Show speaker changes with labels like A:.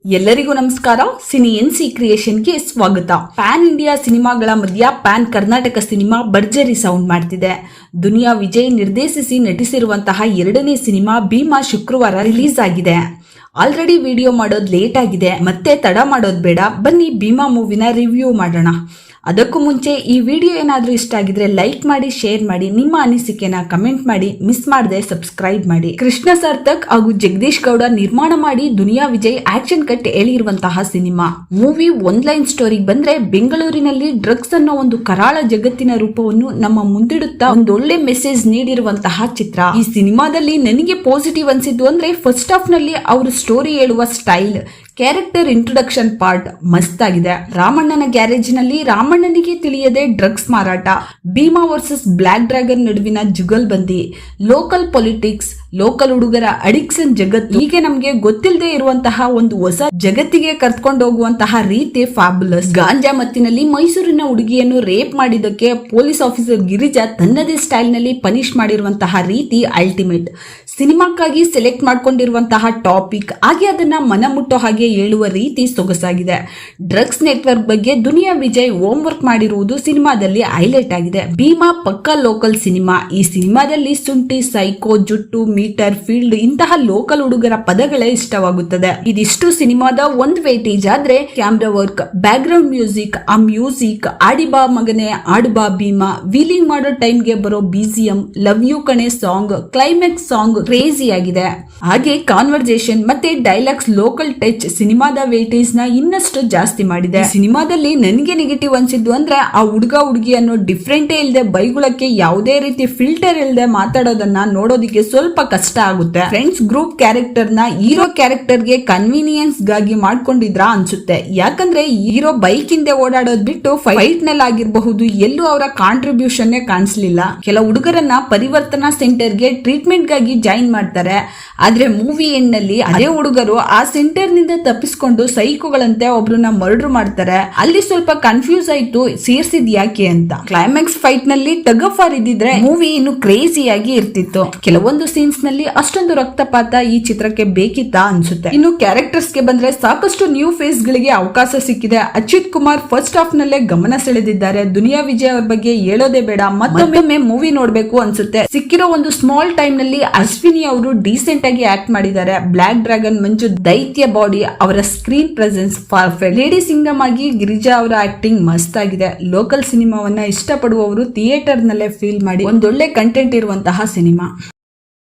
A: ಎಲ್ಲರಿಗೂ ನಮಸ್ಕಾರ. Cine NC ಕ್ರಿಯೇಷನ್ಗೆ ಸ್ವಾಗತ. ಪ್ಯಾನ್ ಇಂಡಿಯಾ ಸಿನಿಮಾಗಳ ಮಧ್ಯ ಪ್ಯಾನ್ ಕರ್ನಾಟಕ ಸಿನಿಮಾ ಭರ್ಜರಿ ಸೌಂಡ್ ಮಾಡ್ತಿದೆ. ದುನಿಯಾ ವಿಜಯ್ ನಿರ್ದೇಶಿಸಿ ನಟಿಸಿರುವಂತಹ ಎರಡನೇ ಸಿನಿಮಾ ಭೀಮಾ ಶುಕ್ರವಾರ ರಿಲೀಸ್ ಆಗಿದೆ. ಆಲ್ರೆಡಿ ವಿಡಿಯೋ ಮಾಡೋದು ಲೇಟ್ ಆಗಿದೆ, ಮತ್ತೆ ತಡ ಮಾಡೋದು ಬೇಡ, ಬನ್ನಿ ಭೀಮಾ ಮೂವಿನ ರಿವ್ಯೂ ಮಾಡೋಣ. ಅದಕ್ಕೂ ಮುಂಚೆ ಈ ವಿಡಿಯೋ ಏನಾದರೂ ಇಷ್ಟ ಆಗಿದ್ರೆ ಲೈಕ್ ಮಾಡಿ, ಶೇರ್ ಮಾಡಿ, ನಿಮ್ಮ ಅನಿಸಿಕೆನ ಕಮೆಂಟ್ ಮಾಡಿ, ಮಿಸ್ ಮಾಡದೆ ಸಬ್ಸ್ಕ್ರೈಬ್ ಮಾಡಿ. ಕೃಷ್ಣ ಸಾರ್ಥಕ್ ಹಾಗೂ ಜಗದೀಶ್ ಗೌಡ ನಿರ್ಮಾಣ ಮಾಡಿ ದುನಿಯಾ ವಿಜಯ್ ಆಕ್ಷನ್ ಕಟ್ ಹೇಳಿರುವಂತಹ ಸಿನಿಮಾ. ಮೂವಿ ಒಂದ್ ಲೈನ್ ಸ್ಟೋರಿಗೆ ಬಂದ್ರೆ, ಬೆಂಗಳೂರಿನಲ್ಲಿ ಡ್ರಗ್ಸ್ ಅನ್ನೋ ಒಂದು ಕರಾಳ ಜಗತ್ತಿನ ರೂಪವನ್ನು ನಮ್ಮ ಮುಂದಿಡುತ್ತಾ ಒಂದೊಳ್ಳೆ ಮೆಸೇಜ್ ನೀಡಿರುವಂತಹ ಚಿತ್ರ. ಈ ಸಿನಿಮಾದಲ್ಲಿ ನನಗೆ ಪಾಸಿಟಿವ್ ಅನ್ಸಿದ್ದು ಅಂದ್ರೆ ಫಸ್ಟ್ ಹಾಫ್ ನಲ್ಲಿ ಅವರು ಸ್ಟೋರಿ ಹೇಳುವ ಸ್ಟೈಲ್, ಕ್ಯಾರೆಕ್ಟರ್ ಇಂಟ್ರೊಡಕ್ಷನ್ ಪಾರ್ಟ್ ಮಸ್ತ್ ಆಗಿದೆ. ರಾಮಣ್ಣನ ಗ್ಯಾರೇಜ್ ನಲ್ಲಿ ರಾಮಣ್ಣನಿಗೆ ತಿಳಿಯದೆ ಡ್ರಗ್ಸ್ ಮಾರಾಟ, ಭೀಮಾ ವರ್ಸಸ್ ಬ್ಲಾಕ್ ಡ್ರ್ಯಾಗನ್ ನಡುವಿನ ಜುಗಲ್ಬಂದಿ, ಲೋಕಲ್ ಪೊಲಿಟಿಕ್ಸ್, ಲೋಕಲ್ ಹುಡುಗರ ಅಡಿಕ್ಷನ್ ಜಗತ್ತು, ಹೀಗೆ ನಮ್ಗೆ ಗೊತ್ತಿಲ್ಲದೆ ಇರುವಂತಹ ಒಂದು ಹೊಸ ಜಗತ್ತಿಗೆ ಕರ್ಕೊಂಡು ಹೋಗುವಂತಹ ರೀತಿ ಫ್ಯಾಬುಲಸ್. ಗಾಂಜಾ ಮತ್ತಿನಲ್ಲಿ ಮೈಸೂರಿನ ಹುಡುಗಿಯನ್ನು ರೇಪ್ ಮಾಡಿದ್ದಕ್ಕೆ ಪೊಲೀಸ್ ಆಫೀಸರ್ ಗಿರಿಜಾ ತನ್ನದೇ ಸ್ಟೈಲ್ ನಲ್ಲಿ ಪನಿಷ್ ಮಾಡಿರುವಂತಹ ರೀತಿ ಅಲ್ಟಿಮೇಟ್. ಸಿನಿಮಾಕ್ಕಾಗಿ ಸೆಲೆಕ್ಟ್ ಮಾಡ್ಕೊಂಡಿರುವಂತಹ ಟಾಪಿಕ್, ಹಾಗೆ ಅದನ್ನ ಮನ ಮುಟ್ಟೋ ಹಾಗೆ ಹೇಳುವ ರೀತಿ ಸೊಗಸಾಗಿದೆ. ಡ್ರಗ್ಸ್ ನೆಟ್ವರ್ಕ್ ಬಗ್ಗೆ ದುನಿಯಾ ವಿಜಯ್ ಹೋಮ್ ವರ್ಕ್ ಮಾಡಿರುವುದು ಸಿನಿಮಾದಲ್ಲಿ ಹೈಲೈಟ್ ಆಗಿದೆ. ಭೀಮಾ ಪಕ್ಕಾ ಲೋಕಲ್ ಸಿನಿಮಾ. ಈ ಸಿನಿಮಾದಲ್ಲಿ ಸುಂಟಿ, ಸೈಕೋ, ಜುಟ್ಟು, ಮೀಟರ್, ಫೀಲ್ಡ್ ಇಂತಹ ಲೋಕಲ್ ಹುಡುಗರ ಪದಗಳೇ ಇಷ್ಟವಾಗುತ್ತದೆ. ಇದಿಷ್ಟು ಸಿನಿಮಾದ ಒಂದು ವೇಟೇಜ್ ಆದ್ರೆ, camera work, back ground music, ಆ ಮ್ಯೂಸಿಕ್, ಆಡಿಬಾ ಮಗನೆ ಆಡುಬಾ ಭೀಮಾ, ವೀಲಿಂಗ್ ಮಾಡೋ ಟೈಮ್ಗೆ ಬರೋ BGM, ಲವ್ ಯು ಕಣೆ ಸಾಂಗ್, ಕ್ಲೈಮ್ಯಾಕ್ಸ್ ಸಾಂಗ್ ಕ್ರೇಜಿ ಆಗಿದೆ. ಹಾಗೆ ಕಾನ್ವರ್ಸೇಷನ್ ಮತ್ತೆ ಡೈಲಾಗ್ಸ್, ಲೋಕಲ್ ಟಚ್ ಸಿನಿಮಾದ ವೇಟೇಜ್ ನ ಇನ್ನಷ್ಟು ಜಾಸ್ತಿ ಮಾಡಿದೆ. ಸಿನಿಮಾದಲ್ಲಿ ನನಗೆ ನೆಗೆಟಿವ್ ಅನ್ಸಿದ್ದು ಅಂದ್ರೆ, ಆ ಹುಡುಗ ಹುಡುಗಿ ಅನ್ನೋ ಡಿಫ್ರೆಂಟೇ ಇಲ್ಲದೆ ಬೈಗುಳಕ್ಕೆ ಯಾವುದೇ ರೀತಿ ಫಿಲ್ಟರ್ ಇಲ್ಲದೆ ಮಾತಾಡೋದನ್ನ ನೋಡೋದಿಕ್ಕೆ ಸ್ವಲ್ಪ ಕಷ್ಟ ಆಗುತ್ತೆ. ಫ್ರೆಂಡ್ಸ್ ಗ್ರೂಪ್ ಕ್ಯಾರೆಕ್ಟರ್ ನ ಹೀರೋ ಕ್ಯಾರೆಕ್ಟರ್ ಗೆ ಕನ್ವೀನಿಯನ್ಸ್ ಗಾಗಿ ಮಾಡ್ಕೊಂಡಿದ್ರ ಅನ್ಸುತ್ತೆ. ಯಾಕಂದ್ರೆ ಹೀರೋ ಬೈಕ್ ಹಿಂದೆ ಓಡಾಡೋದ್ ಬಿಟ್ಟು ಫೈಟ್ ನಲ್ಲಿ ಆಗಿರಬಹುದು, ಎಲ್ಲೂ ಅವರ ಕಾಂಟ್ರಿಬ್ಯೂಷನ್ ಕಾಣಿಸ್ಲಿಲ್ಲ. ಕೆಲ ಹುಡುಗರನ್ನ ಪರಿವರ್ತನಾ ಸೆಂಟರ್ ಗೆ ಟ್ರೀಟ್ಮೆಂಟ್ ಗಾಗಿ ಜಾಯಿನ್ ಮಾಡ್ತಾರೆ. ಆದ್ರೆ ಮೂವಿ ಎಂಡ್ ನಲ್ಲಿ ಅದೇ ಹುಡುಗರು ಆ ಸೆಂಟರ್ ನಿಂದ ತಪ್ಪಿಸ್ಕೊಂಡು ಸೈಕೋಗಳಂತೆ ಒಬ್ರನ್ನ ಮರ್ಡರ್ ಮಾಡ್ತಾರೆ. ಅಲ್ಲಿ ಸ್ವಲ್ಪ ಕನ್ಫ್ಯೂಸ್ ಆಯ್ತು, ಸೇರ್ಸಿದ್ ಯಾಕೆ ಅಂತ. ಕ್ಲೈಮ್ಯಾಕ್ಸ್ ಫೈಟ್ ನಲ್ಲಿ ಟಗ್ ಆಫ್ ವಾರ್ ಇದ್ದಿದ್ರೆ ಮೂವಿ ಇನ್ನು ಕ್ರೇಜಿ ಆಗಿ ಇರ್ತಿತ್ತು. ಕೆಲವೊಂದು ಸೀನ್ಸ್ ನಲ್ಲಿ ಅಷ್ಟೊಂದು ರಕ್ತಪಾತ ಈ ಚಿತ್ರಕ್ಕೆ ಬೇಕಿತ್ತಾ ಅನ್ಸುತ್ತೆ. ಇನ್ನು ಕ್ಯಾರೆಕ್ಟರ್ಸ್ ಗೆ ಬಂದ್ರೆ, ಸಾಕಷ್ಟು ನ್ಯೂ ಫೇಸ್ ಗಳಿಗೆ ಅವಕಾಶ ಸಿಕ್ಕಿದೆ. ಅಚ್ಯುತ್ ಕುಮಾರ್ ಫಸ್ಟ್ ಹಾಫ್ ನಲ್ಲೇ ಗಮನ ಸೆಳೆದಿದ್ದಾರೆ. ದುನಿಯಾ ವಿಜಯ್ ಅವ್ರ ಬಗ್ಗೆ ಹೇಳೋದೇ ಬೇಡ, ಮತ್ತೊಮ್ಮೆ ಮೂವಿ ನೋಡ್ಬೇಕು ಅನ್ಸುತ್ತೆ. ಸಿಕ್ಕಿರೋ ಒಂದು ಸ್ಮಾಲ್ ಟೈಮ್ ನಲ್ಲಿ ಅಶ್ವಿನಿ ಅವರು ಡೀಸೆಂಟ್ ಆಗಿ ಆಕ್ಟ್ ಮಾಡಿದ್ದಾರೆ. ಬ್ಲಾಕ್ ಡ್ರ್ಯಾಗನ್ ಮಂಜು ದೈತ್ಯ ಬಾಡಿ, ಅವರ screen presence perfect. Lady Singam ಆಗಿ ಗಿರಿಜಾ ಅವರ ಆಕ್ಟಿಂಗ್ ಮಸ್ತ್ ಆಗಿದೆ. ಲೋಕಲ್ ಸಿನಿಮಾವನ್ನ ಇಷ್ಟಪಡುವವರು ಥಿಯೇಟರ್ ನಲ್ಲೇ ಫೀಲ್ ಮಾಡಿ ಒಂದೊಳ್ಳೆ ಕಂಟೆಂಟ್ ಇರುವಂತಹ ಸಿನಿಮಾ.